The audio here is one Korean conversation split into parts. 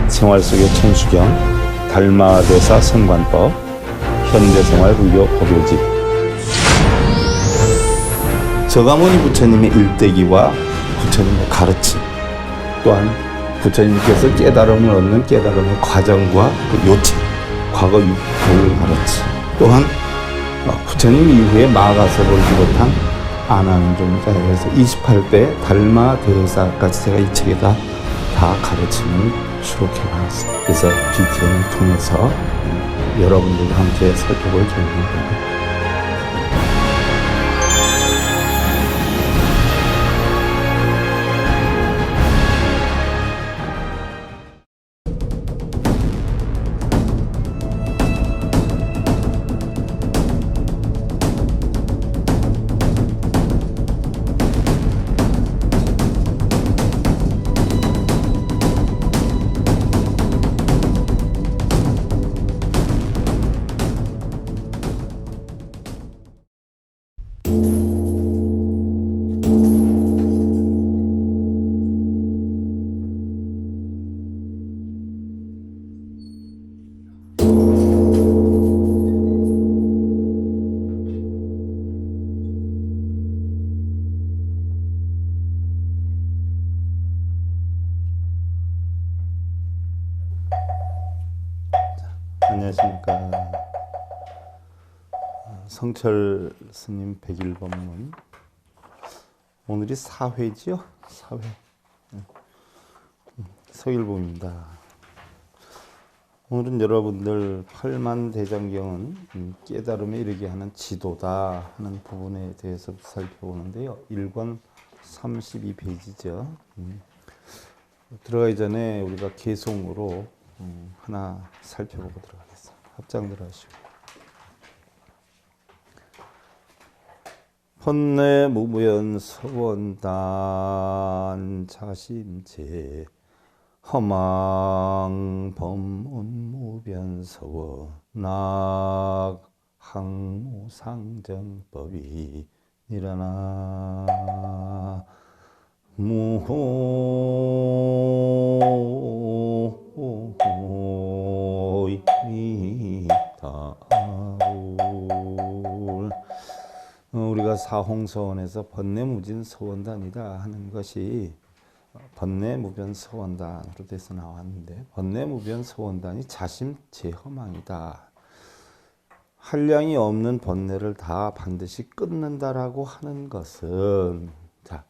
생활 속의 천수경, 달마대사 선관법, 현대생활 불교 법요집. 저가모니 부처님의 일대기와 부처님의 가르침, 또한 부처님께서 깨달음을 얻는 깨달음의 과정과 그 요체, 과거 육포를 가르침, 또한 부처님 이후에 마가섭을 비롯한 아난종자에서 28대 달마대사까지 제가 이 책에다 다 가르침을 수록해 놨습니다. 그래서 BTN을 통해서 여러분들과 함께 살펴볼 계획입니다. 안녕하십니까. 성철 스님 101법문. 오늘이 4회지요? 4회. 서일봉입니다. 오늘은 여러분들 팔만대장경은 깨달음에 이르게 하는 지도다 하는 부분에 대해서 살펴보는데요. 1권 32페이지죠. 들어가기 전에 우리가 개송으로 하나 살펴보고 들어가겠습니다. 합장들 하시고. 헌내 무무연 서원단 자신체 허망 범운 무변 서원낙 항무상정법이 일어나 우리가 사홍서원에서 번뇌무진서원단이다 하는 것이 번뇌무변서원단으로 돼서 나왔는데, 번뇌무변서원단이 자심제허망이다. 한량이 없는 번뇌를 다 반드시 끊는다라고 하는 것은, 자,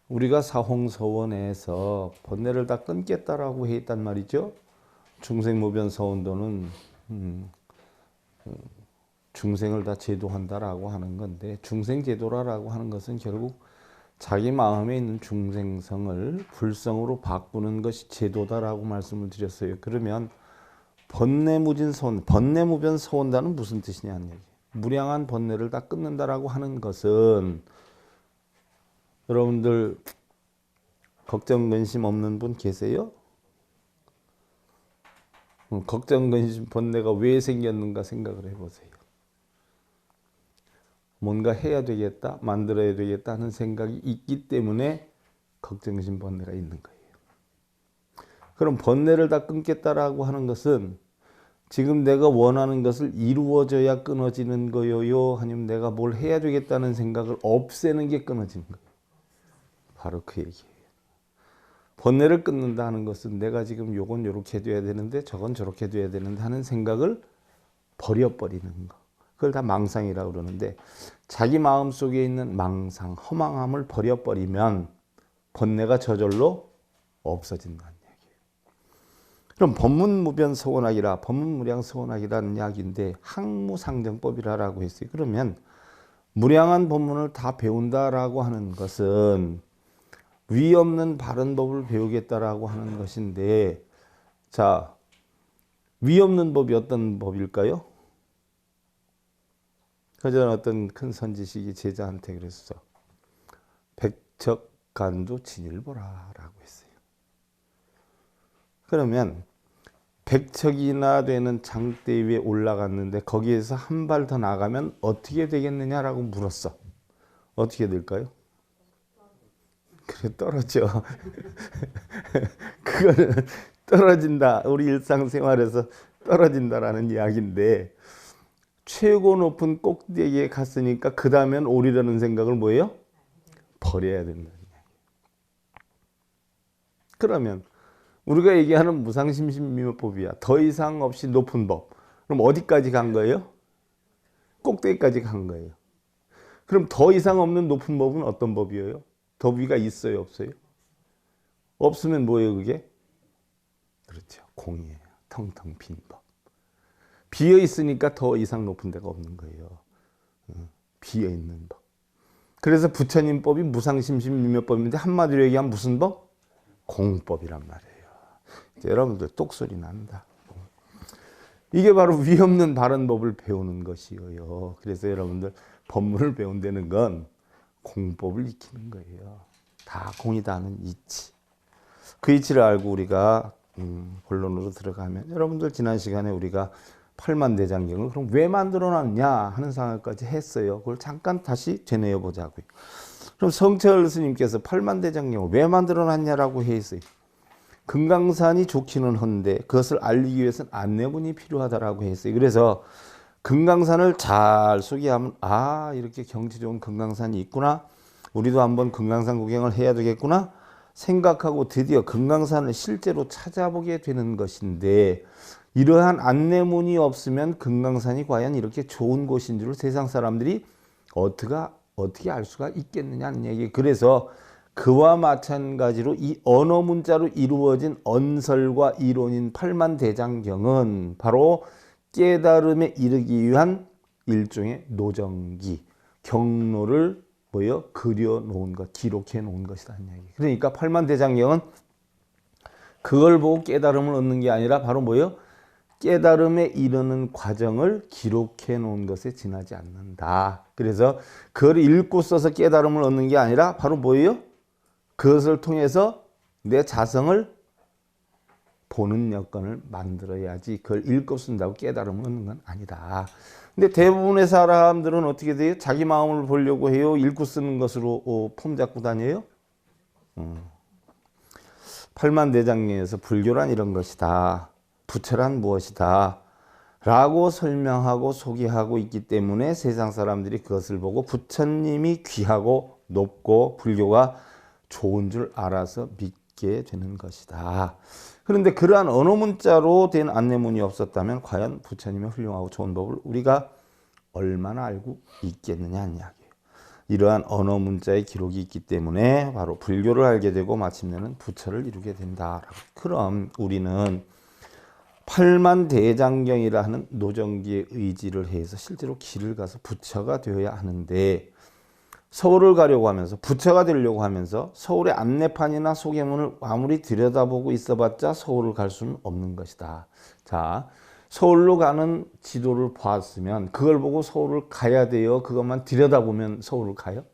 우리가 사홍서원에서 번뇌를 다 끊겠다라고 했단 말이죠. 중생무변서원도는 중생을 다 제도한다라고 하는 건데, 중생제도라고 하는 것은 결국 자기 마음에 있는 중생성을 불성으로 바꾸는 것이 제도다라고 말씀을 드렸어요. 그러면 번뇌무진서원, 번뇌무변서원단은 무슨 뜻이냐는 얘기. 무량한 번뇌를 다 끊는다라고 하는 것은, 여러분들 걱정 근심 없는 분 계세요? 걱정 근심 번뇌가 왜 생겼는가 생각을 해보세요. 뭔가 해야 되겠다, 만들어야 되겠다 하는 생각이 있기 때문에 걱정심 번뇌가 있는 거예요. 그럼 번뇌를 다 끊겠다라고 하는 것은 지금 내가 원하는 것을 이루어져야 끊어지는 거요, 아니면 내가 뭘 해야 되겠다는 생각을 없애는 게 끊어지는 거예요. 바로 그 얘기예요. 번뇌를 끊는다 하는 것은 내가 지금 요건 요렇게 돼야 되는데 저건 저렇게 돼야 되는데 하는 생각을 버려버리는 거. 그걸 다 망상이라고 그러는데, 자기 마음속에 있는 망상, 허망함을 버려버리면 번뇌가 저절로 없어진다는 얘기예요. 그럼 법문무변서원학이라, 법문무량서원학이라는 이야기인데 항무상정법이라고 했어요. 그러면 무량한 법문을 다 배운다라고 하는 것은 위 없는 바른 법을 배우겠다라고 하는 것인데, 자, 위 없는 법이 어떤 법일까요? 그전에 어떤 큰 선지식이 제자한테 그랬어. 백척간두 진일보라 라고 했어요. 그러면 백척이나 되는 장대 위에 올라갔는데 거기에서 한 발 더 나가면 어떻게 되겠느냐라고 물었어. 어떻게 될까요? 그래, 떨어져. 그거는 떨어진다. 우리 일상생활에서 떨어진다라는 이야기인데 최고 높은 꼭대기에 갔으니까 그 다음엔 오리라는 생각을 뭐예요? 버려야 된다는 이야기. 그러면 우리가 얘기하는 무상심신미묘법이야. 더 이상 없이 높은 법. 그럼 어디까지 간 거예요? 꼭대기까지 간 거예요. 그럼 더 이상 없는 높은 법은 어떤 법이에요? 더 위가 있어요, 없어요? 없으면 뭐예요, 그게? 그렇죠. 공이에요. 텅텅 빈 법. 비어 있으니까 더 이상 높은 데가 없는 거예요. 비어 있는 법. 그래서 부처님 법이 무상심신미묘법인데 한마디로 얘기하면 무슨 법? 공법이란 말이에요. 여러분들 똑소리 난다. 이게 바로 위 없는 바른 법을 배우는 것이에요. 그래서 여러분들 법문을 배운다는 건 공법을 익히는 거예요. 다 공이다 하는 이치. 그 이치를 알고 우리가 본론으로 들어가면 여러분들 지난 시간에 우리가 팔만대장경을 그럼 왜 만들어놨냐 하는 상황까지 했어요. 그걸 잠깐 다시 되뇌어 보자고요. 그럼 성철 스님께서 팔만대장경을 왜 만들어놨냐라고 해 있어요. 금강산이 좋기는 한데 그것을 알리기 위해서는 안내문이 필요하다라고 했어요. 그래서 금강산을 잘 소개하면 아 이렇게 경치 좋은 금강산이 있구나. 우리도 한번 금강산 구경을 해야 되겠구나 생각하고 드디어 금강산을 실제로 찾아보게 되는 것인데 이러한 안내문이 없으면 금강산이 과연 이렇게 좋은 곳인 줄 세상 사람들이 어떻게 알 수가 있겠느냐는 얘기. 그래서 그와 마찬가지로 이 언어 문자로 이루어진 언설과 이론인 팔만대장경은 바로 깨달음에 이르기 위한 일종의 노정기, 경로를 그려 놓은 것, 기록해 놓은 것이라는 얘기. 그러니까 팔만대장경은 그걸 보고 깨달음을 얻는 게 아니라 바로 깨달음에 이르는 과정을 기록해 놓은 것에 지나지 않는다. 그래서 그걸 읽고 써서 깨달음을 얻는 게 아니라 바로 그것을 통해서 내 자성을 보는 여건을 만들어야지 그걸 읽고 쓴다고 깨달음을 얻는 건 아니다. 근데 대부분의 사람들은 어떻게 돼요? 자기 마음을 보려고 해요? 읽고 쓰는 것으로 폼 잡고 다녀요? 팔만대장경에서 불교란 이런 것이다. 부처란 무엇이다. 라고 설명하고 소개하고 있기 때문에 세상 사람들이 그것을 보고 부처님이 귀하고 높고 불교가 좋은 줄 알아서 믿게 되는 것이다. 그런데 그러한 언어 문자로 된 안내문이 없었다면 과연 부처님의 훌륭하고 좋은 법을 우리가 얼마나 알고 있겠느냐 하는 이야기예요. 이러한 언어 문자의 기록이 있기 때문에 바로 불교를 알게 되고 마침내는 부처를 이루게 된다. 그럼 우리는 팔만대장경이라 하는 노정기의 의지를 해서 실제로 길을 가서 부처가 되어야 하는데 서울을 가려고 하면서 부처가 되려고 하면서 서울의 안내판이나 소개문을 아무리 들여다보고 있어봤자 서울을 갈 수는 없는 것이다. 자, 서울로 가는 지도를 봤으면 그걸 보고 서울을 가야 돼요. 그것만 들여다보면 서울을 가요?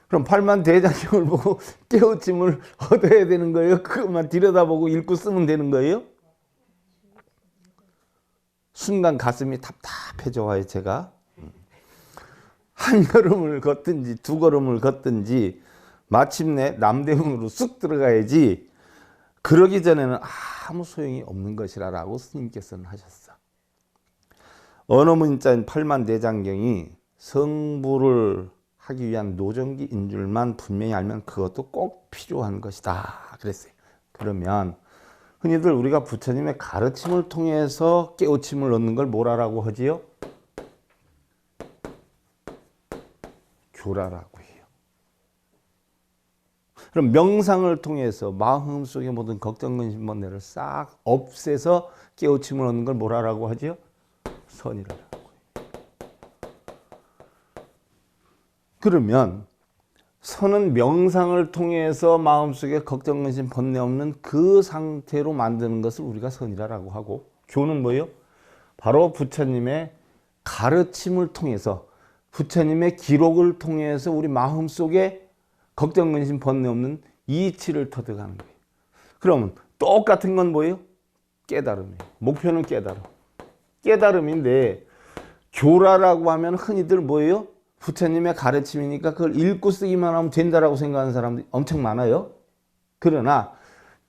그럼 팔만대장경을 보고 깨우침을 얻어야 되는 거예요? 그것만 들여다보고 읽고 쓰면 되는 거예요? 순간 가슴이 답답해져 와요, 제가. 한 걸음을 걷든지 두 걸음을 걷든지 마침내 남대문으로 쑥 들어가야지 그러기 전에는 아무 소용이 없는 것이라고 스님께서는 하셨어. 언어 문자인 팔만대장경이 성불을 하기 위한 노정기인 줄만 분명히 알면 그것도 꼭 필요한 것이다 그랬어요. 그러면 흔히들 우리가 부처님의 가르침을 통해서 깨우침을 얻는 걸 뭐라고 하지요? 교라라고 해요. 그럼 명상을 통해서 마음속의 모든 걱정, 근심, 번뇌를 싹 없애서 깨우침을 얻는 걸 뭐라고 하지요? 선이라고 해요. 그러면 선은 명상을 통해서 마음속에 걱정, 근심, 번뇌 없는 그 상태로 만드는 것을 우리가 선이라고 하고 교는 뭐예요? 바로 부처님의 가르침을 통해서 부처님의 기록을 통해서 우리 마음속에 걱정, 근심, 번뇌 없는 이치를 터득하는 거예요. 그러면 똑같은 건 뭐예요? 깨달음이에요. 목표는 깨달음. 깨달음인데 교라라고 하면 흔히들 뭐예요? 부처님의 가르침이니까 그걸 읽고 쓰기만 하면 된다라고 생각하는 사람들이 엄청 많아요. 그러나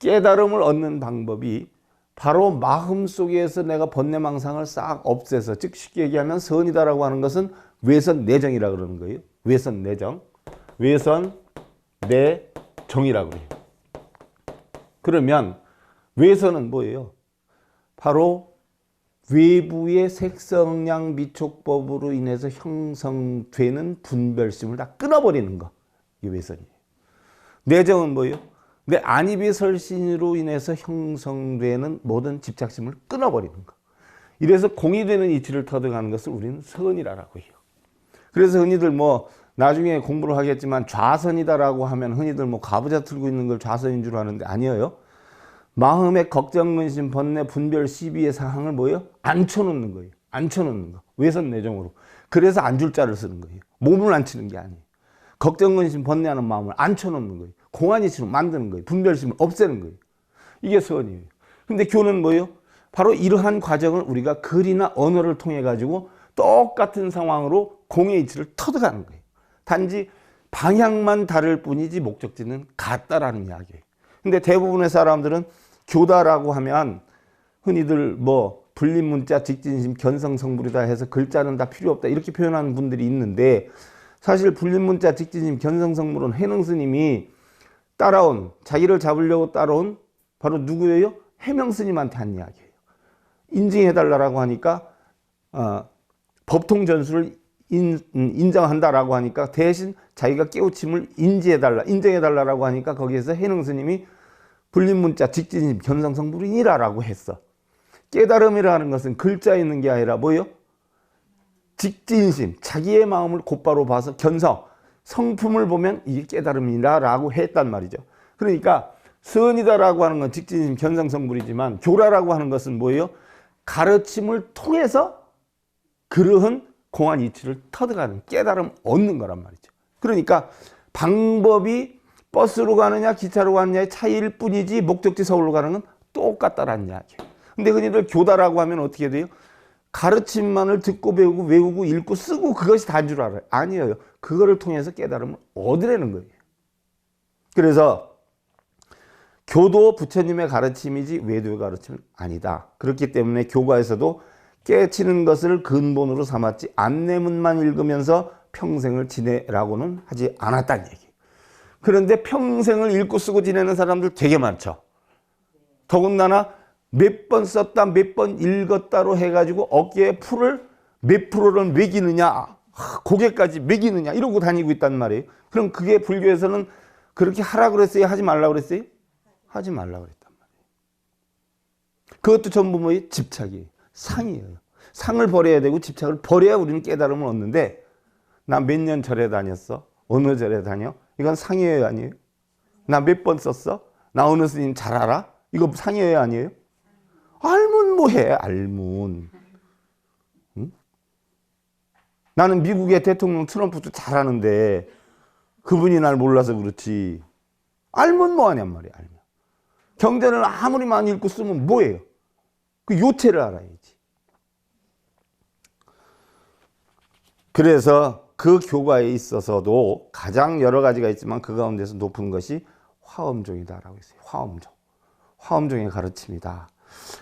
깨달음을 얻는 방법이 바로 마음속에서 내가 번뇌망상을 싹 없애서, 즉 쉽게 얘기하면 선이다라고 하는 것은 외선내정이라 그러는 거예요. 외선내정. 외선내정이라고 그래요. 그러면 외선은 뭐예요? 바로 외부의 색성량 미촉법으로 인해서 형성되는 분별심을 다 끊어버리는 거. 이게 외선이에요. 내정은 뭐예요? 내 안입의 설신으로 인해서 형성되는 모든 집착심을 끊어버리는 거. 이래서 공이 되는 이치를 터득하는 것을 우리는 선이라고 해요. 그래서 흔히들 뭐 나중에 공부를 하겠지만 좌선이다라고 하면 흔히들 뭐 가부좌 틀고 있는 걸 좌선인 줄 아는데 아니에요. 마음의 걱정, 근심, 번뇌, 분별, 시비의 사항을 뭐예요? 앉혀놓는 거예요. 앉혀놓는 거. 외선 내정으로. 그래서 앉을 자를 쓰는 거예요. 몸을 앉히는 게 아니에요. 걱정, 근심, 번뇌하는 마음을 앉혀놓는 거예요. 공안이치로 만드는 거예요. 분별심을 없애는 거예요. 이게 선이에요. 근데 교는 뭐예요? 바로 이러한 과정을 우리가 글이나 언어를 통해 가지고 똑같은 상황으로 공의 이치를 터득하는 거예요. 단지 방향만 다를 뿐이지 목적지는 같다라는 이야기예요. 근데 대부분의 사람들은 교다라고 하면 흔히들 뭐 불림문자, 직진심, 견성성불이다 해서 글자는 다 필요 없다 이렇게 표현하는 분들이 있는데, 사실 불림문자, 직진심, 견성성불은 해능스님이 따라온, 자기를 잡으려고 따라온 바로 누구예요? 해명스님한테 한 이야기예요. 인증해달라고 하니까 법통전수를 인정한다라고 하니까 대신 자기가 깨우침을 인정해달라고 하니까 거기에서 해능스님이 불림문자, 직진심, 견성성불이니라라고 했어. 깨달음이라는 것은 글자에 있는 게 아니라 뭐예요? 직진심, 자기의 마음을 곧바로 봐서 견성, 성품을 보면 이게 깨달음이다라고 했단 말이죠. 그러니까 선이다라고 하는 건 직진심, 견성성불이지만 교라라고 하는 것은 뭐예요? 가르침을 통해서 그러한 공안 이치를 터득하는, 깨달음 얻는 거란 말이죠. 그러니까 방법이 버스로 가느냐 기차로 가느냐의 차이일 뿐이지 목적지 서울로 가는 건 똑같다라는 이야기예요. 근데 흔히들 교다라고 하면 어떻게 돼요? 가르침만을 듣고 배우고 외우고 읽고 쓰고 그것이 다인 줄 알아요. 아니에요. 그거를 통해서 깨달음을 얻으려는 거예요. 그래서 교도 부처님의 가르침이지 외도의 가르침은 아니다. 그렇기 때문에 교과에서도 깨치는 것을 근본으로 삼았지 안내문만 읽으면서 평생을 지내라고는 하지 않았다는 얘기예요. 그런데 평생을 읽고 쓰고 지내는 사람들 되게 많죠. 더군다나 몇 번 썼다, 몇 번 읽었다로 해가지고 어깨에 풀을 몇 프로를 매기느냐, 고개까지 매기느냐 이러고 다니고 있단 말이에요. 그럼 그게 불교에서는 그렇게 하라 그랬어요? 하지 말라 그랬어요? 하지 말라 그랬단 말이에요. 그것도 전부 뭐예요? 집착이에요. 상이에요. 상을 버려야 되고 집착을 버려야 우리는 깨달음을 얻는데, 나 몇 년 절에 다녔어? 어느 절에 다녀? 이건 상이에요, 아니에요? 나 몇 번 썼어? 나 어느 스님 잘 알아? 이거 상이에요, 아니에요? 알면 뭐해, 알면. 응? 나는 미국의 대통령 트럼프도 잘 아는데 그분이 날 몰라서 그렇지. 알면 뭐하냔 말이야, 알면. 경전을 아무리 많이 읽고 쓰면 뭐예요? 그 요체를 알아야지. 그래서 그 교과에 있어서도 가장 여러 가지가 있지만 그 가운데서 높은 것이 화엄종이다라고 했어요. 화엄종. 화엄종의 가르침이다.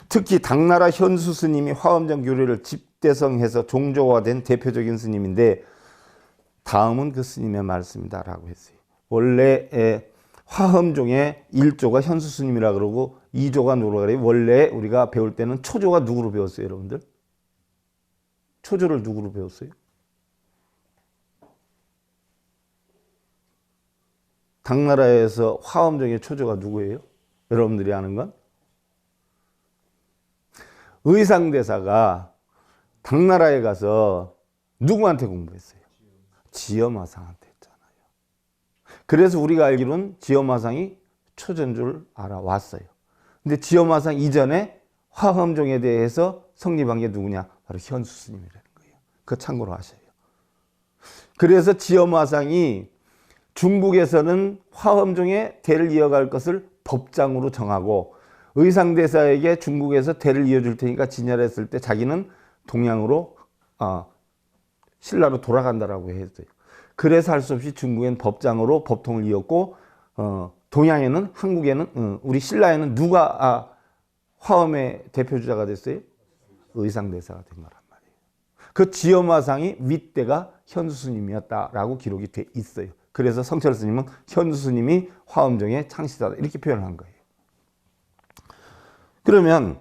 특히 당나라 현수 스님이 화엄종 교리를 집대성해서 종조화된 대표적인 스님인데, 다음은 그 스님의 말씀이다라고 했어요. 원래 화엄종의 1조가 현수 스님이라 그러고 2조가 누구라 그래요? 원래 우리가 배울 때는 초조가 누구로 배웠어요, 여러분들? 초조를 누구로 배웠어요? 당나라에서 화엄종의 초조가 누구예요? 여러분들이 아는 건? 의상대사가 당나라에 가서 누구한테 공부했어요? 지엄화상한테 했잖아요. 그래서 우리가 알기로는 지엄화상이 초조인 줄 알아왔어요. 근데 지엄화상 이전에 화엄종에 대해서 성립한 게 누구냐? 바로 현수 스님이라는 거예요. 그거 참고로 하셔요. 그래서 지엄화상이 중국에서는 화엄종의 대를 이어갈 것을 법장으로 정하고, 의상대사에게 중국에서 대를 이어줄 테니까 진열했을 때 자기는 동양으로 신라로 돌아간다라고 했어요. 그래서 할 수 없이 중국엔 법장으로 법통을 이었고 동양에는, 한국에는, 우리 신라에는 누가 화엄의 대표주자가 됐어요? 의상대사가 된 거란 말이에요. 그 지엄화상이 윗대가 현수스님이었다라고 기록이 돼 있어요. 그래서 성철 스님은 현수스님이 화엄종의 창시자다 이렇게 표현을 한 거예요. 그러면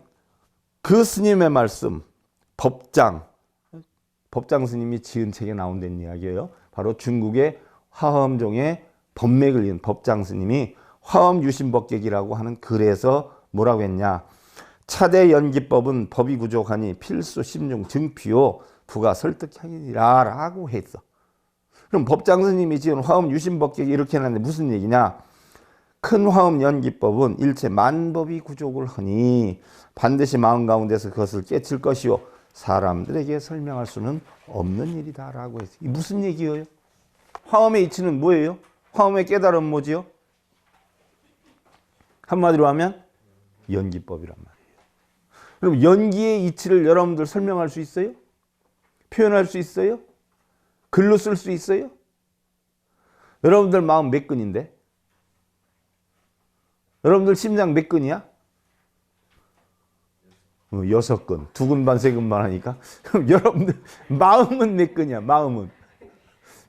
그 스님의 말씀, 법장 스님이 지은 책에 나온다는 이야기예요. 바로 중국의 화엄종의 법맥을 이은 법장 스님이 화엄유심법객이라고 하는 글에서 뭐라고 했냐. 차대 연기법은 법이 부족하니 필수 심중 증피요 부가 설득향이라 라고 했어. 그럼 법장 스님이 지은 화엄유심법객이 이렇게 해놨는데 무슨 얘기냐. 큰 화엄 연기법은 일체 만법이 구족을 하니 반드시 마음 가운데서 그것을 깨칠 것이요 사람들에게 설명할 수는 없는 일이다 라고 했어요. 이게 무슨 얘기예요? 화엄의 이치는 뭐예요? 화엄의 깨달음은 뭐지요? 한마디로 하면 연기법이란 말이에요. 그럼 연기의 이치를 여러분들 설명할 수 있어요? 표현할 수 있어요? 글로 쓸 수 있어요? 여러분들 마음 몇 근인데? 여러분들 심장 몇 근이야? 6근, 2근 반, 3근 반 하니까. 그럼 여러분들 마음은 몇 근이야? 마음은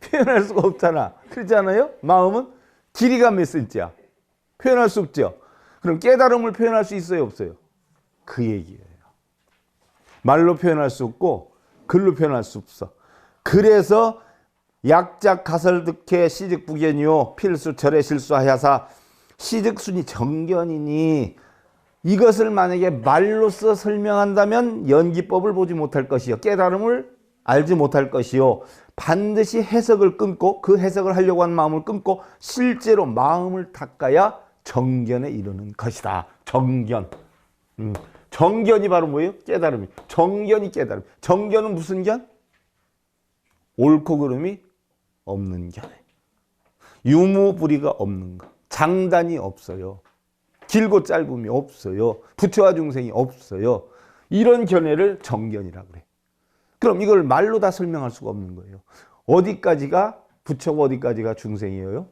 표현할 수가 없잖아. 그렇지 않아요? 마음은 길이가 몇 센치야? 표현할 수 없죠. 그럼 깨달음을 표현할 수 있어요? 없어요? 그 얘기예요. 말로 표현할 수 없고 글로 표현할 수 없어. 그래서 약작 가설득해 시즉부견이요 필수 절에 실수하야사 시즉순이 정견이니 이것을 만약에 말로써 설명한다면 연기법을 보지 못할 것이요 깨달음을 알지 못할 것이요 반드시 해석을 끊고 그 해석을 하려고 하는 마음을 끊고 실제로 마음을 닦아야 정견에 이르는 것이다. 정견. 정견이 바로 뭐예요? 깨달음이. 정견이 깨달음. 정견은 무슨 견? 옳고 그름이 없는 견. 유무불의가 없는 것. 장단이 없어요. 길고 짧음이 없어요. 부처와 중생이 없어요. 이런 견해를 정견이라고 그래. 그럼 이걸 말로 다 설명할 수가 없는 거예요. 어디까지가 부처고 어디까지가 중생이에요?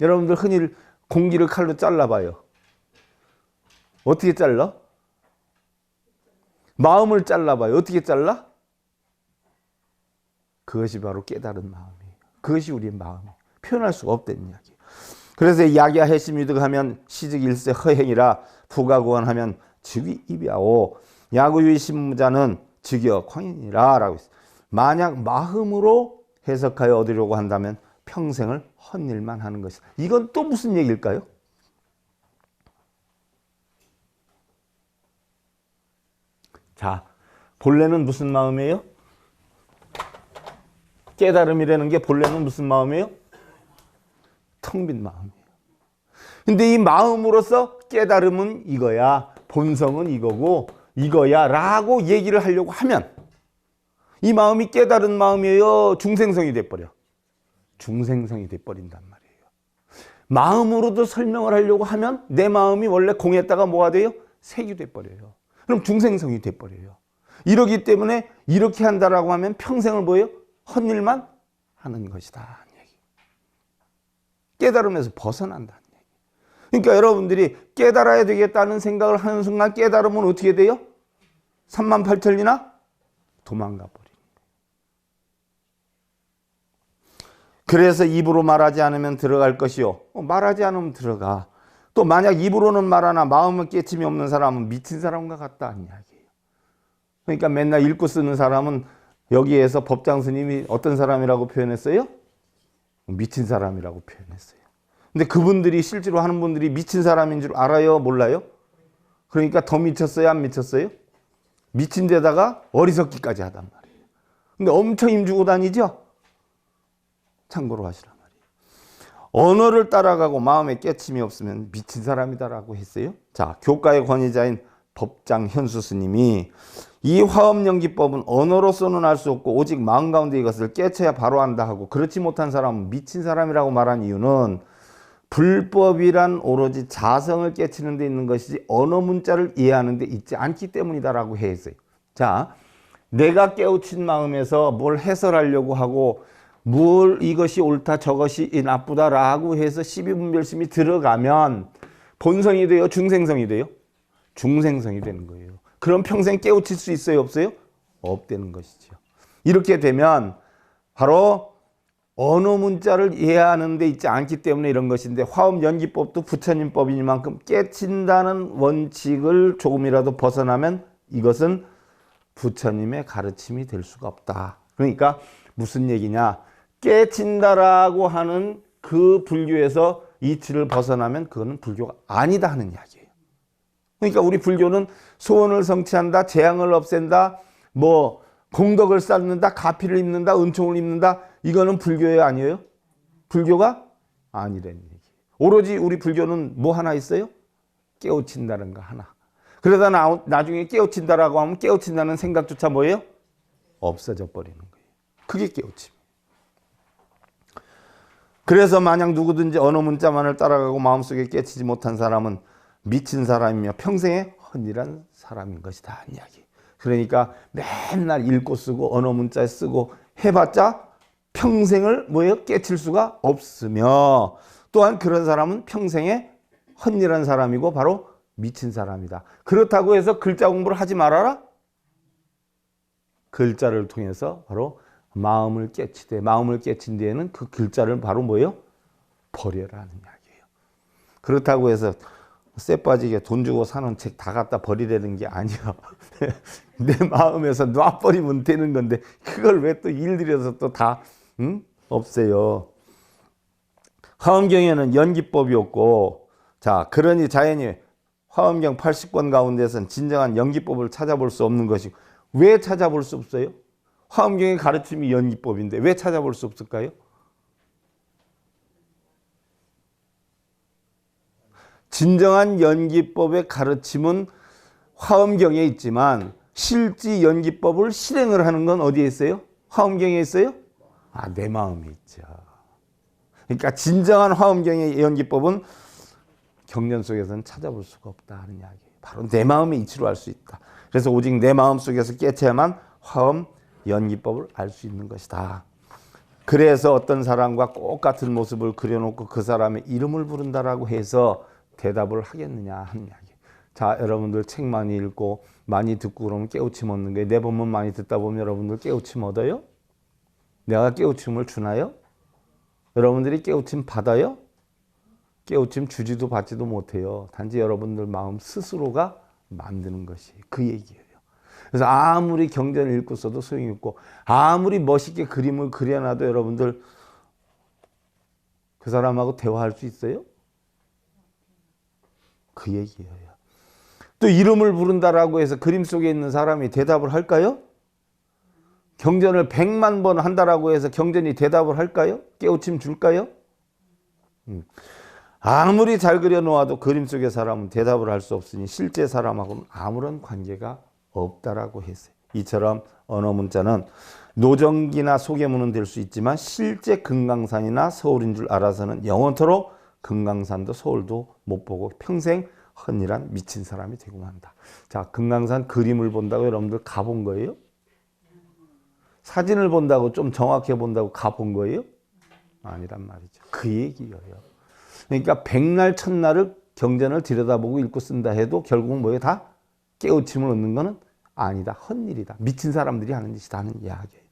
여러분들 흔히 공기를 칼로 잘라봐요. 어떻게 잘라? 마음을 잘라봐요. 어떻게 잘라? 그것이 바로 깨달은 마음이에요. 그것이 우리의 마음이에요. 표현할 수가 없다는 이야기예요. 그래서 야기야 해심유득하면 시즉일세 허행이라 부가구원하면 즉위 입야오 야구유의 신무자는 즉여 광인이라 라고 했어요. 만약 마음으로 해석하여 얻으려고 한다면 평생을 헛일만 하는 것이다. 이건 또 무슨 얘기일까요? 자, 본래는 무슨 마음이에요? 깨달음이라는 게 본래는 무슨 마음이에요? 텅 빈 마음이에요. 근데 이 마음으로서 깨달음은 이거야, 본성은 이거고 이거야 라고 얘기를 하려고 하면 이 마음이 깨달은 마음이에요? 중생성이 돼버려? 중생성이 돼버린단 말이에요. 마음으로도 설명을 하려고 하면 내 마음이 원래 공했다가 뭐가 돼요? 색이 돼버려요. 그럼 중생성이 돼버려요. 이러기 때문에 이렇게 한다라고 하면 평생을 뭐예요? 헛일만 하는 것이다. 깨달음에서 벗어난다는 얘기. 그러니까 여러분들이 깨달아야 되겠다는 생각을 하는 순간 깨달음은 어떻게 돼요? 38,000리나 도망가 버리는 거예요. 그래서 입으로 말하지 않으면 들어갈 것이요. 말하지 않으면 들어가. 또 만약 입으로는 말하나 마음은 깨침이 없는 사람은 미친 사람과 같다는 이야기예요. 그러니까 맨날 읽고 쓰는 사람은 여기에서 법장 스님이 어떤 사람이라고 표현했어요? 미친 사람이라고 표현했어요. 근데 그분들이 실제로 하는 분들이 미친 사람인 줄 알아요? 몰라요? 그러니까 더 미쳤어요? 안 미쳤어요? 미친 데다가 어리석기까지 하단 말이에요. 근데 엄청 힘주고 다니죠? 참고로 하시란 말이에요. 언어를 따라가고 마음에 깨침이 없으면 미친 사람이다라고 했어요. 자, 교가의 권위자인 법장 현수 스님이 이 화엄연기법은 언어로서는 알 수 없고 오직 마음 가운데 이것을 깨쳐야 바로 한다 하고 그렇지 못한 사람은 미친 사람이라고 말한 이유는 불법이란 오로지 자성을 깨치는 데 있는 것이지 언어 문자를 이해하는 데 있지 않기 때문이다라고 했어요. 자, 내가 깨우친 마음에서 뭘 해설하려고 하고 뭘 이것이 옳다 저것이 나쁘다라고 해서 시비분별심이 들어가면 본성이 돼요? 중생성이 돼요? 중생성이 되는 거예요. 그럼 평생 깨우칠 수 있어요? 없어요? 없다는 것이죠. 이렇게 되면 바로 언어 문자를 이해하는 데 있지 않기 때문에 이런 것인데 화엄연기법도 부처님법이니만큼 깨친다는 원칙을 조금이라도 벗어나면 이것은 부처님의 가르침이 될 수가 없다. 그러니까 무슨 얘기냐? 깨친다라고 하는 그 불교에서 이치를 벗어나면 그거는 불교가 아니다 하는 이야기예요. 그러니까 우리 불교는 소원을 성취한다, 재앙을 없앤다, 뭐 공덕을 쌓는다, 가피를 입는다, 은총을 입는다. 이거는 불교예요, 아니에요? 불교가 아니라는 얘기예요. 오로지 우리 불교는 뭐 하나 있어요? 깨우친다는 거 하나. 그러다 나중에 깨우친다라고 하면 깨우친다는 생각조차 뭐예요? 없어져 버리는 거예요. 그게 깨우침. 그래서 만약 누구든지 언어 문자만을 따라가고 마음속에 깨치지 못한 사람은 미친 사람이며 평생에 헛일한 사람인 것이다. 이야기. 그러니까 맨날 읽고 쓰고 언어 문자 쓰고 해봤자 평생을 뭐예요? 깨칠 수가 없으며 또한 그런 사람은 평생에 헛일한 사람이고 바로 미친 사람이다. 그렇다고 해서 글자 공부를 하지 말아라? 글자를 통해서 바로 마음을 깨치되 마음을 깨친 뒤에는 그 글자를 바로 뭐예요? 버려라는 이야기예요. 그렇다고 해서 쇠 빠지게 돈 주고 사는 책 다 갖다 버리라는 게 아니야. 내 마음에서 놔버리면 되는 건데 그걸 왜 또 일들여서 또 다 없애요. 화엄경에는 연기법이 없고 자 그러니 자연히 화엄경 80권 가운데서는 진정한 연기법을 찾아볼 수 없는 것이고 왜 찾아볼 수 없어요? 화엄경의 가르침이 연기법인데 왜 찾아볼 수 없을까요? 진정한 연기법의 가르침은 화엄경에 있지만 실지 연기법을 실행을 하는 건 어디에 있어요? 화엄경에 있어요? 아, 내 마음에 있죠. 그러니까 진정한 화엄경의 연기법은 경전 속에서는 찾아볼 수가 없다 하는 이야기예요. 바로 내 마음의 이치로 알 수 있다. 그래서 오직 내 마음 속에서 깨쳐야만 화엄 연기법을 알 수 있는 것이다. 그래서 어떤 사람과 똑같은 모습을 그려놓고 그 사람의 이름을 부른다라고 해서 대답을 하겠느냐 하는 이야기. 자, 여러분들 책 많이 읽고 많이 듣고 그러면 깨우침 얻는 거예요. 내 법문 많이 듣다 보면 여러분들 깨우침 얻어요? 내가 깨우침을 주나요? 여러분들이 깨우침 받아요? 깨우침 주지도 받지도 못해요. 단지 여러분들 마음 스스로가 만드는 것이 그 얘기예요. 그래서 아무리 경전을 읽고 써도 소용이 없고 아무리 멋있게 그림을 그려놔도 여러분들 그 사람하고 대화할 수 있어요? 그 얘기예요. 또 이름을 부른다라고 해서 그림 속에 있는 사람이 대답을 할까요? 경전을 100만 번 한다라고 해서 경전이 대답을 할까요? 깨우침 줄까요? 아무리 잘 그려놓아도 그림 속의 사람은 대답을 할 수 없으니 실제 사람하고는 아무런 관계가 없다라고 했어요. 이처럼 언어 문자는 노정기나 소개문은 될 수 있지만 실제 금강산이나 서울인 줄 알아서는 영원토록 금강산도 서울도 못 보고 평생 헛일한 미친 사람이 되고 만다. 자, 금강산 그림을 본다고 여러분들 가본 거예요? 사진을 본다고 좀 정확해 본다고 가본 거예요? 아니란 말이죠. 그 얘기예요. 그러니까 백날 첫날을 경전을 들여다보고 읽고 쓴다 해도 결국은 뭐예요? 다 깨우침을 얻는 거는 아니다. 헛일이다. 미친 사람들이 하는 짓이다 하는 이야기예요.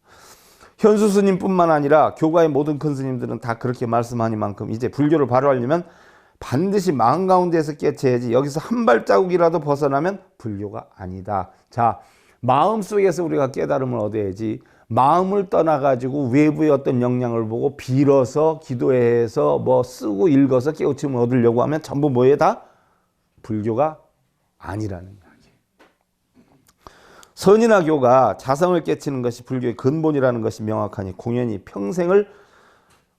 현수 스님뿐만 아니라 교가의 모든 큰 스님들은 다 그렇게 말씀하니만큼 이제 불교를 발휘하려면 반드시 마음 가운데에서 깨쳐야지 여기서 한 발자국이라도 벗어나면 불교가 아니다. 자, 마음속에서 우리가 깨달음을 얻어야지 마음을 떠나가지고 외부의 어떤 영향을 보고 빌어서 기도해서 뭐 쓰고 읽어서 깨우침을 얻으려고 하면 전부 뭐에 다 불교가 아니라는 이야기. 선인화교가 자성을 깨치는 것이 불교의 근본이라는 것이 명확하니 공연히 평생을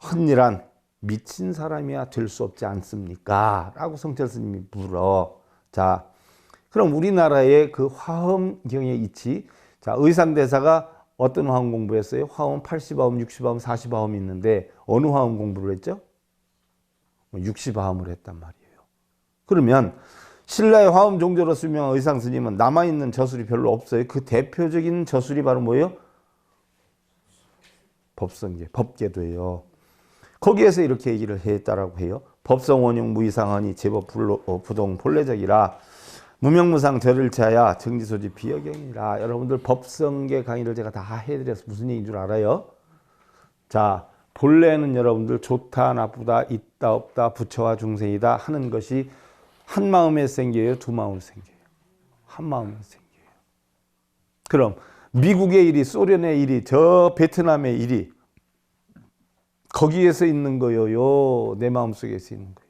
헛일한 미친 사람이야 될 수 없지 않습니까? 라고 성철 스님이 물어. 자, 그럼 우리나라의 그 화엄경의 이치, 자, 의상대사가 어떤 화엄 공부했어요? 화엄 80화엄, 60화엄, 40화엄이 있는데 어느 화엄 공부를 했죠? 60화엄을 했단 말이에요. 그러면 신라의 화엄 종조로 유명한 의상 스님은 남아있는 저술이 별로 없어요. 그 대표적인 저술이 바로 뭐예요? 법성계, 법계도예요. 거기에서 이렇게 얘기를 했다라고 해요. 법성 원용 무이상하니 제법 부동 본래적이라 무명무상 절을 제하야 정지소지 비여경이라. 여러분들 법성계 강의를 제가 다 해드려서 무슨 얘기인 줄 알아요? 자, 본래는 여러분들 좋다 나쁘다 있다 없다 부처와 중생이다 하는 것이 한 마음에 생겨요, 두 마음에 생겨요? 한 마음에 생겨요. 그럼 미국의 일이, 소련의 일이, 저 베트남의 일이 거기에서 있는 거예요, 내 마음속에서 있는 거예요?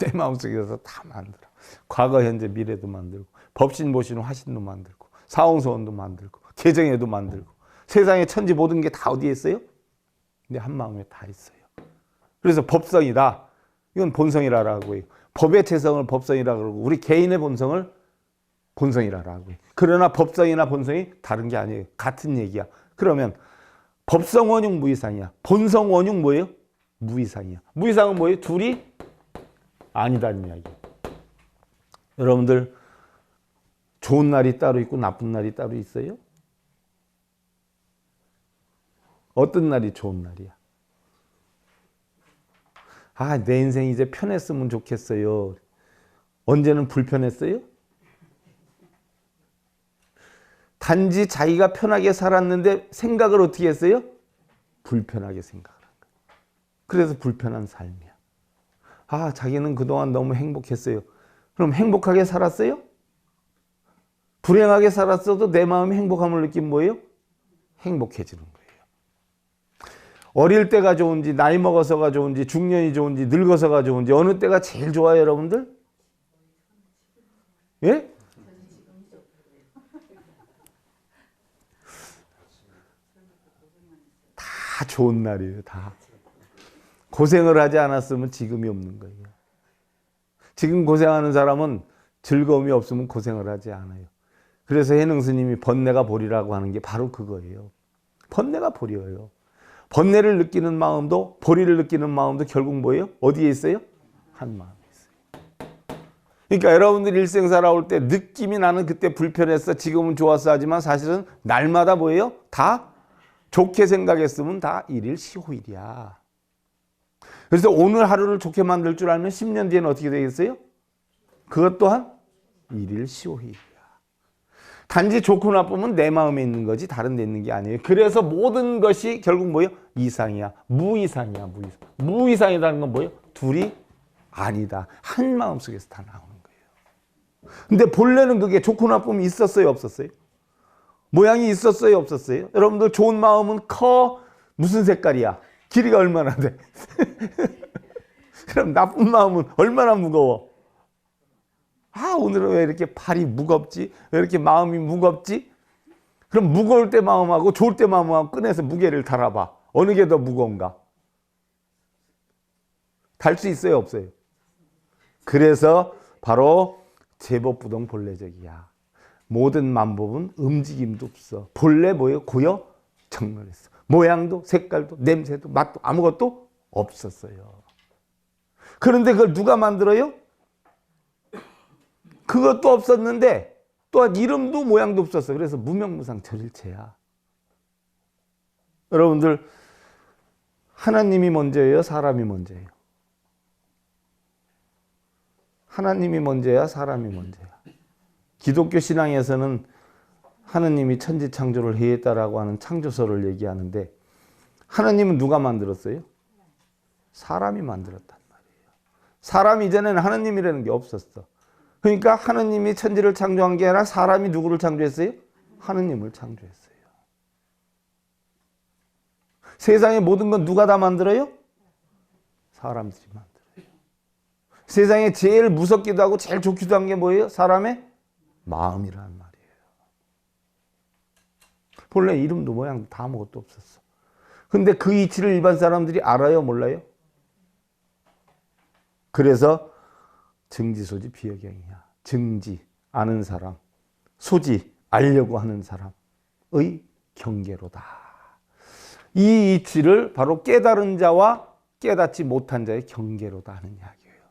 내 마음속에서 다 만들어. 과거 현재 미래도 만들고 법신 보신 화신도 만들고 사홍소원도 만들고 개정에도 만들고 세상의 천지 모든 게 다 어디에 있어요? 내 한 마음에 다 있어요. 그래서 법성이다, 이건 본성이라고 해요. 법의 체성을 법성이라고 그러고 우리 개인의 본성을 본성이라고 해요. 그러나 법성이나 본성이 다른 게 아니에요. 같은 얘기야. 그러면 법성 원흉 무이상이야. 본성 원흉 뭐예요? 무이상이야. 무이상은 뭐예요? 둘이 아니다는 이야기예요. 여러분들 좋은 날이 따로 있고 나쁜 날이 따로 있어요? 어떤 날이 좋은 날이야? 아, 내 인생 이제 편했으면 좋겠어요. 언제는 불편했어요? 단지 자기가 편하게 살았는데 생각을 어떻게 했어요? 불편하게 생각을 한 거예요. 그래서 불편한 삶이야. 아, 자기는 그동안 너무 행복했어요. 그럼 행복하게 살았어요? 불행하게 살았어도 내 마음이 행복함을 느낀 뭐예요? 행복해지는 거예요. 어릴 때가 좋은지 나이 먹어서가 좋은지 중년이 좋은지 늙어서가 좋은지 어느 때가 제일 좋아요, 여러분들? 예? 다 좋은 날이에요. 다. 고생을 하지 않았으면 지금이 없는 거예요. 지금 고생하는 사람은 즐거움이 없으면 고생을 하지 않아요. 그래서 해능 스님이 번뇌가 보리라고 하는 게 바로 그거예요. 번뇌가 보리예요. 번뇌를 느끼는 마음도 보리를 느끼는 마음도 결국 뭐예요? 어디에 있어요? 한 마음에 있어요. 그러니까 여러분들 일생 살아올 때 느낌이 나는 그때 불편했어, 지금은 좋았어 하지만 사실은 날마다 뭐예요? 다 좋게 생각했으면 다 일일시호일이야. 그래서 오늘 하루를 좋게 만들 줄 알면 10년 뒤에는 어떻게 되겠어요? 그것 또한 일일시호일이야. 단지 좋고 나쁘면 내 마음에 있는 거지 다른 데 있는 게 아니에요. 그래서 모든 것이 결국 뭐예요? 이상이야. 무이상이야. 무이상. 무이상이라는 건 뭐예요? 둘이 아니다. 한 마음 속에서 다 나오는 거예요. 근데 본래는 그게 좋고 나쁨이 있었어요? 없었어요? 모양이 있었어요? 없었어요? 여러분들 좋은 마음은 커? 무슨 색깔이야? 길이가 얼마나 돼? 그럼 나쁜 마음은 얼마나 무거워? 아, 오늘은 왜 이렇게 팔이 무겁지? 왜 이렇게 마음이 무겁지? 그럼 무거울 때 마음하고 좋을 때 마음하고 꺼내서 무게를 달아봐. 어느 게 더 무거운가? 달 수 있어요? 없어요? 그래서 바로 제법부동 본래적이야. 모든 만법은 움직임도 없어. 본래 뭐예요? 고여 정렬했어. 모양도 색깔도 냄새도 맛도 아무것도 없었어요. 그런데 그걸 누가 만들어요? 그것도 없었는데 또한 이름도 모양도 없었어. 그래서 무명무상 절일체야. 여러분들 하나님이 먼저예요? 사람이 먼저예요? 하나님이 먼저야? 사람이 먼저야? 기독교 신앙에서는 하나님이 천지창조를 해했다라고 하는 창조설을 얘기하는데 하나님은 누가 만들었어요? 사람이 만들었단 말이에요. 사람 이전에는 하나님이라는 게 없었어. 그러니까 하나님이 천지를 창조한 게 아니라 사람이 누구를 창조했어요? 하나님을 창조했어요. 세상의 모든 건 누가 다 만들어요? 사람들이 만들어요. 세상에 제일 무섭기도 하고 제일 좋기도 한 게 뭐예요? 사람의 마음이란 말이에요. 본래 이름도 모양도 다 아무것도 없었어. 근데 그 이치를 일반 사람들이 알아요? 몰라요? 그래서 정지소지 비여경이야. 정지, 아는 사람. 소지, 알려고 하는 사람의 경계로다. 이 이치를 바로 깨달은 자와 깨닫지 못한 자의 경계로다 하는 이야기예요.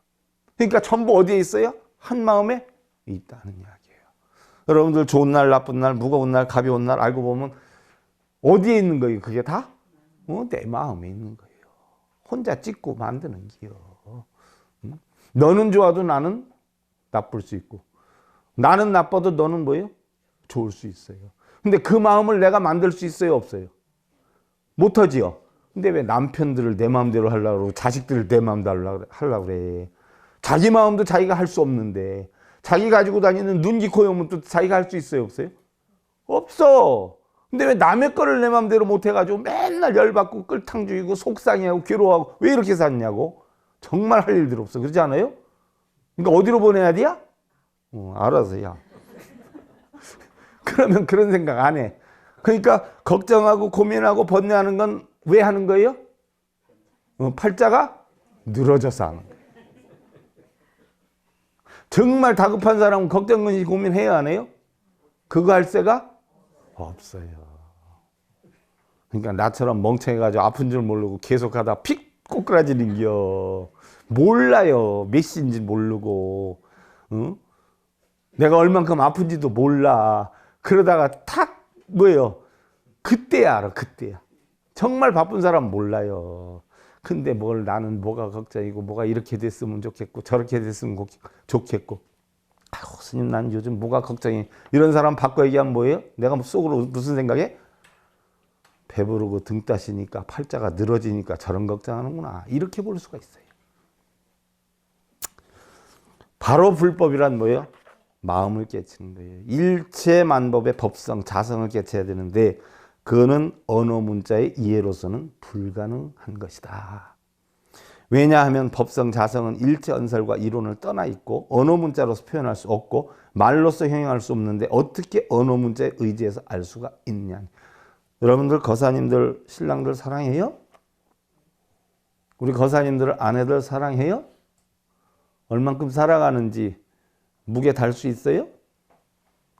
그러니까 전부 어디에 있어요? 한 마음에 있다는 이야기예요. 여러분들 좋은 날, 나쁜 날, 무거운 날, 가벼운 날 알고 보면 어디에 있는 거예요? 그게 다? 내 마음에 있는 거예요. 혼자 찍고 만드는 기요. 너는 좋아도 나는 나쁠 수 있고, 나는 나빠도 너는 뭐예요? 좋을 수 있어요. 근데 그 마음을 내가 만들 수 있어요? 없어요? 못하지요. 근데 왜 남편들을 내 마음대로 하려고 그러고 자식들을 내 마음대로 하려고 그래? 자기 마음도 자기가 할 수 없는데, 자기 가지고 다니는 눈, 귀, 코, 영문도 자기가 할 수 있어요? 없어요? 없어. 근데 왜 남의 거를 내 마음대로 못 해가지고 맨날 열받고 끌탕 죽이고 속상해하고 괴로워하고 왜 이렇게 사냐고? 정말 할 일들 없어. 그렇지 않아요? 그러니까 어디로 보내야 돼야? 알아서 야. 그러면 그런 생각 안 해. 그러니까 걱정하고 고민하고 번뇌하는 건 왜 하는 거예요? 팔자가 늘어져서 하는 거예요. 정말 다급한 사람은 걱정, 근심, 고민해야 안 해요? 그거 할 새가 없어요. 그러니까 나처럼 멍청해가지고 아픈 줄 모르고 계속하다 픽 꼬꾸라지는 겨. 몰라요. 몇 시인지 모르고. 응? 내가 얼만큼 아픈지도 몰라. 그러다가 탁 뭐예요? 그때야 알아. 그때야. 정말 바쁜 사람 몰라요. 근데 뭘 나는 뭐가 걱정이고 뭐가 이렇게 됐으면 좋겠고 저렇게 됐으면 좋겠고, 아이고 스님 난 요즘 뭐가 걱정이, 이런 사람 바꿔 얘기하면 뭐예요? 내가 속으로 무슨 생각해? 배부르고 등 따시니까 팔자가 늘어지니까 저런 걱정하는구나, 이렇게 볼 수가 있어요. 바로 불법이란 뭐예요? 마음을 깨치는 거예요. 일체만법의 법성, 자성을 깨쳐야 되는데 그거는 언어 문자의 이해로서는 불가능한 것이다. 왜냐하면 법성, 자성은 일체 언설과 이론을 떠나 있고 언어 문자로서 표현할 수 없고 말로서 형용할 수 없는데 어떻게 언어 문자에 의지해서 알 수가 있냐. 여러분들 거사님들 신랑들 사랑해요? 우리 거사님들 아내들 사랑해요? 얼만큼 사랑하는지 무게 달 수 있어요?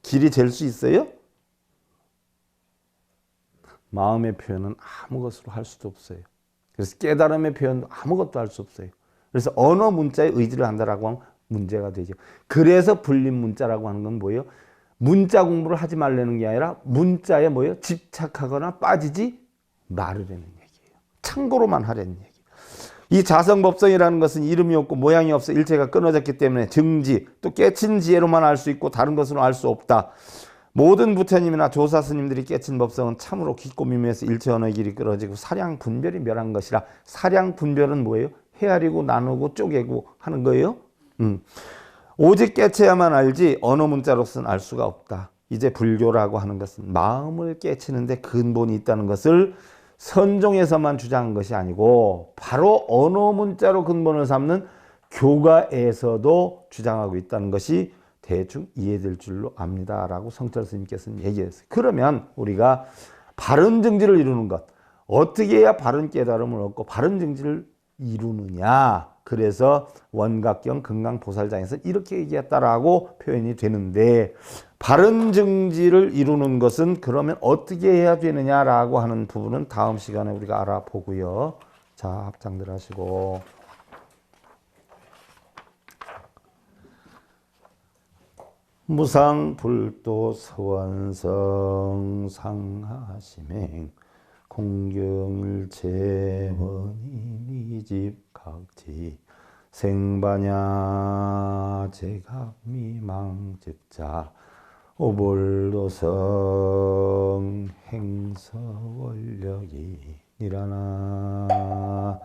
길이 잴 수 있어요? 마음의 표현은 아무것으로 할 수도 없어요. 그래서 깨달음의 표현도 아무것도 할 수 없어요. 그래서 언어 문자에 의지를 한다라고 하면 문제가 되죠. 그래서 불림 문자라고 하는 건 뭐예요? 문자 공부를 하지 말라는 게 아니라 문자에 뭐예요? 집착하거나 빠지지 말으라는 얘기예요. 참고로만 하라는 얘기예요. 이 자성법성이라는 것은 이름이 없고 모양이 없어 일체가 끊어졌기 때문에 증지, 또 깨친 지혜로만 알 수 있고 다른 것으로 알 수 없다. 모든 부처님이나 조사 스님들이 깨친 법성은 참으로 깊고 미묘해서 일체 언어의 길이 끊어지고 사량 분별이 멸한 것이라. 사량 분별은 뭐예요? 헤아리고 나누고 쪼개고 하는 거예요. 오직 깨쳐야만 알지 언어 문자로서는 알 수가 없다. 이제 불교라고 하는 것은 마음을 깨치는데 근본이 있다는 것을 선종에서만 주장한 것이 아니고 바로 언어 문자로 근본을 삼는 교가에서도 주장하고 있다는 것이 대충 이해될 줄로 압니다 라고 성철 스님께서는 얘기했어요. 그러면 우리가 바른 정지를 이루는 것, 어떻게 해야 바른 깨달음을 얻고 바른 정지를 이루느냐. 그래서 원각경 금강보살장에서 이렇게 얘기했다라고 표현이 되는데, 바른 정지를 이루는 것은 그러면 어떻게 해야 되느냐라고 하는 부분은 다음 시간에 우리가 알아보고요. 자, 합장들 하시고. 무상불도 서원성 상하심행 공경일체 원인이집 각지 생반야 제각미망즉자 오불도성 행서원력이 일하나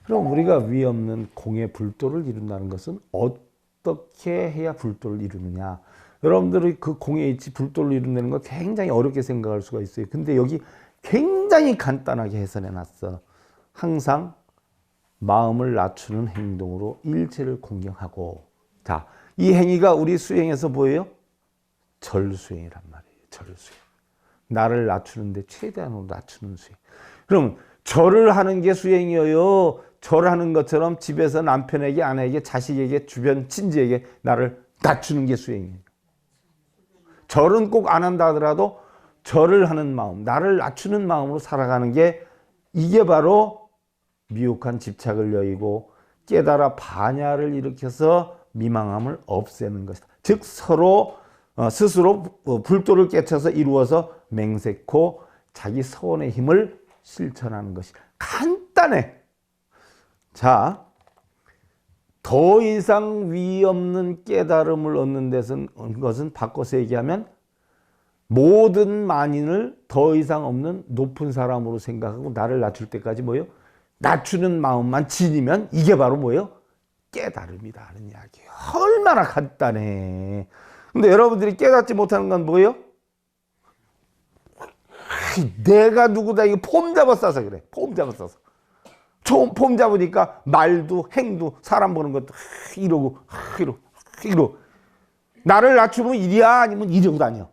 그럼 우리가 위 없는 공의 불도를 이룬다는 것은 어떻게 해야 불도를 이루느냐. 여러분들이 그 공의 이치 불도를 이룬다는 거 굉장히 어렵게 생각할 수가 있어요. 근데 여기 굉장히 간단하게 해설해 놨어. 항상 마음을 낮추는 행동으로 일체를 공경하고. 자, 이 행위가 우리 수행에서 뭐예요? 절수행이란 말이에요. 절수행. 나를 낮추는데 최대한으로 낮추는 수행. 그럼 절을 하는 게 수행이에요? 절하는 것처럼 집에서 남편에게, 아내에게, 자식에게, 주변 친지에게 나를 낮추는 게 수행이에요. 절은 꼭 안 한다 하더라도 절을 하는 마음, 나를 낮추는 마음으로 살아가는 게, 이게 바로 미혹한 집착을 여의고 깨달아 반야를 일으켜서 미망함을 없애는 것이다. 즉 서로 스스로 불도를 깨쳐서 이루어서 맹세코 자기 서원의 힘을 실천하는 것이 간단해. 자, 더 이상 위 없는 깨달음을 얻는 것은 바꿔서 얘기하면 모든 만인을 더 이상 없는 높은 사람으로 생각하고 나를 낮출 때까지 뭐예요? 낮추는 마음만 지니면 이게 바로 뭐예요? 깨달음이다 하는 이야기예요. 얼마나 간단해. 근데 여러분들이 깨닫지 못하는 건 뭐예요? 내가 누구다 이거 폼 잡아 싸서 그래. 폼 잡아 싸서. 폼 잡으니까 말도 행도 사람 보는 것도 이러고 이러고 나를 낮추면 이리야 아니면 이러고 다녀.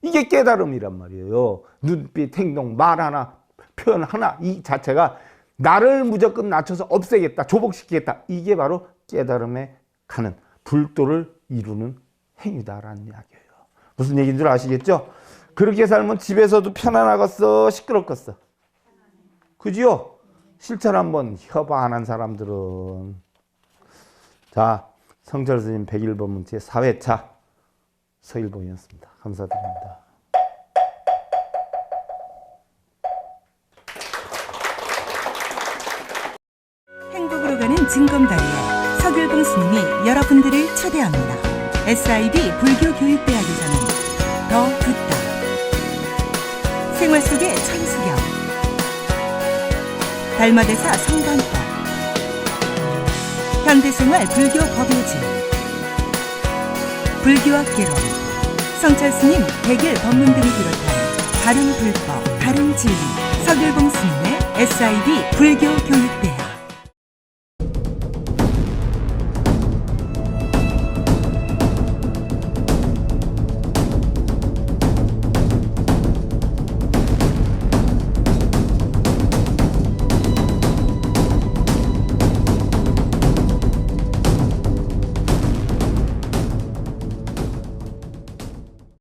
이게 깨달음이란 말이에요. 눈빛, 행동, 말 하나, 표현 하나 이 자체가 나를 무조건 낮춰서 없애겠다, 조복시키겠다. 이게 바로 깨달음에 가는 불도를 이루는 행위다라는 이야기예요. 무슨 얘기인 줄 아시겠죠? 그렇게 살면 집에서도 편안하겠어, 시끄럽겠어? 그지요? 실천 한번 해봐 안 한 사람들은. 자, 성철 스님 101번 문제 4회차 서일봉이었습니다. 감사드립니다. 행복으로 가는 징검다리에 서길봉 스님이 여러분들을 초대합니다. SIB 불교교육대학에서는 더 듣다, 생활 속의 천수경, 달마대사 성관법, 현대생활 불교 법요지, 불교학 개론, 성철 스님 100일 법문 등을 비롯한 다른 불법, 다른 진리, 서길봉 스님의 SIB 불교교육대학.